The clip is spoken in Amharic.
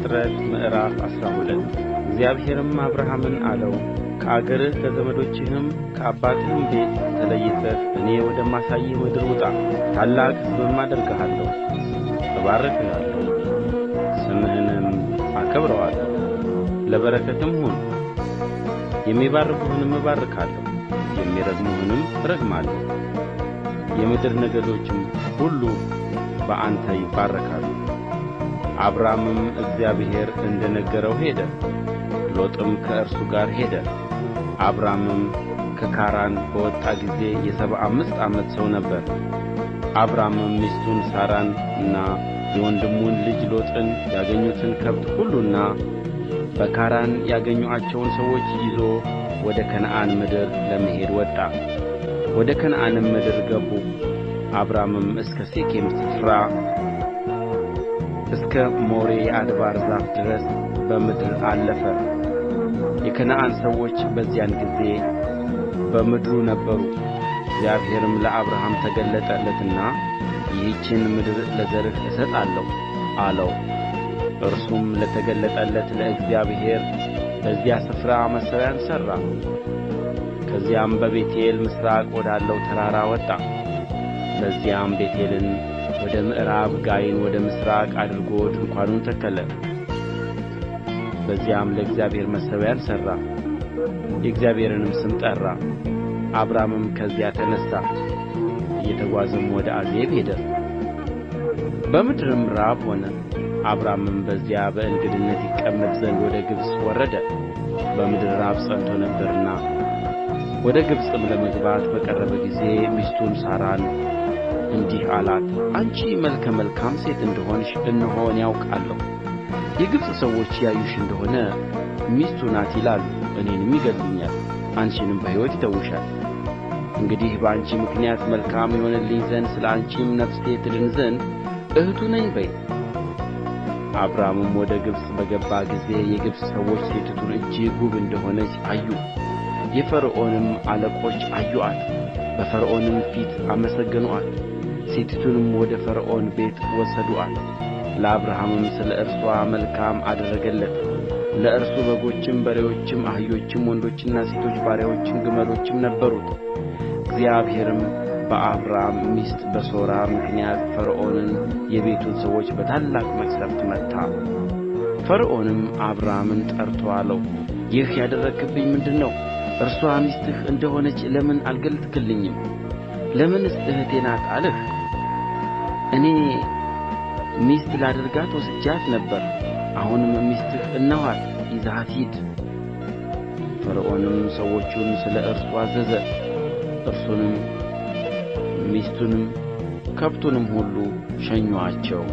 ዘፍጥረት ምዕራፍ 12 እግዚአብሔርም አብርሃምን አለው፣ ከአገርህ ከዘመዶችህም ከአባትህም ቤት ተለይተህ እኔ ወደማሳይህ ምድር ውጣ። ታላቅ ሕዝብም አደርግሃለሁ፣ እባርክሃለሁ፣ ስምህንም አከብረዋለሁ፣ ለበረከትም ሁን። የሚባርኩህንም እባርካለሁ፣ የሚረግሙህንም እረግማለሁ። የምድር ነገዶችም ሁሉ በአንተ ይባረካሉ። አብራምም እግዚአብሔር እንደ ነገረው ሄደ፣ ሎጥም ከእርሱ ጋር ሄደ። አብራምም ከካራን በወጣ ጊዜ የ75 ዓመት ሰው ነበረ። አብራምም ሚስቱን ሳራንና የወንድሙን ልጅ ሎጥን ያገኙትን ከብት ሁሉና በካራን ያገኙአቸውን ሰዎች ይዞ ወደ ከነዓን ምድር ለመሄድ ወጣ። ወደ ከነዓንም ምድር ገቡ። አብራምም እስከ ሴኬም ስፍራ እስከ ሞሬ የአድባር ዛፍ ድረስ በምድር አለፈ። የከነዓን ሰዎች በዚያን ጊዜ በምድሩ ነበሩ። እግዚአብሔርም ለአብርሃም ተገለጠለትና ይህችን ምድር ለዘርህ እሰጣለሁ አለው። እርሱም ለተገለጠለት ለእግዚአብሔር በዚያ ስፍራ መሠዊያን ሠራ። ከዚያም በቤቴል ምሥራቅ ወዳለው ተራራ ወጣ። በዚያም ቤቴልን ወደ ምዕራብ፣ ጋይን ወደ ምሥራቅ አድርጎ ድንኳኑን ተከለ። በዚያም ለእግዚአብሔር መሠዊያን ሠራ፣ የእግዚአብሔርንም ስም ጠራ። አብራምም ከዚያ ተነሣ፣ እየተጓዘም ወደ አዜብ ሄደ። በምድርም ራብ ሆነ። አብራምም በዚያ በእንግድነት ይቀመጥ ዘንድ ወደ ግብፅ ወረደ፣ በምድር ራብ ጸንቶ ነበርና። ወደ ግብፅም ለመግባት በቀረበ ጊዜ ሚስቱን ሳራን እንዲህ አላት፣ አንቺ መልከ መልካም ሴት እንደሆንሽ እነሆ እኔ አውቃለሁ። የግብፅ ሰዎች ያዩሽ እንደሆነ ሚስቱ ናት ይላሉ፣ እኔንም ይገድሉኛል፣ አንቺንም በሕይወት ይተዉሻል። እንግዲህ በአንቺ ምክንያት መልካም ይሆንልኝ ዘንድ ስለ አንቺም ነፍሴ ትድን ዘንድ እኅቱ ነኝ በይ። አብራምም ወደ ግብፅ በገባ ጊዜ የግብፅ ሰዎች ሴቲቱን እጅግ ውብ እንደሆነች አዩ። የፈርዖንም አለቆች አዩአት፣ በፈርዖንም ፊት አመሰገኑአት። ሴቲቱንም ወደ ፈርዖን ቤት ወሰዱአት። ለአብርሃምም ስለ እርሷ መልካም አደረገለት። ለእርሱ በጎችም፣ በሬዎችም፣ አህዮችም፣ ወንዶችና ሴቶች ባሪያዎችም ግመሎችም ነበሩት። እግዚአብሔርም በአብራም ሚስት በሦራ ምክንያት ፈርዖንን የቤቱን ሰዎች በታላቅ መቅሠፍት መታ። ፈርዖንም አብራምን ጠርቶ አለው፣ ይህ ያደረግህብኝ ምንድር ነው? እርሷ ሚስትህ እንደሆነች ለምን አልገለጥክልኝም? ለምንስ እኅቴ ናት አልህ? እኔ ሚስት ላደርጋት ወስጄአት ነበር። አሁንም ሚስትህ እነኋት፣ ይዘሃት ሂድ። ፈርዖንም ሰዎቹን ስለ እርሱ አዘዘ። እርሱንም ሚስቱንም ከብቱንም ሁሉ ሸኙአቸው።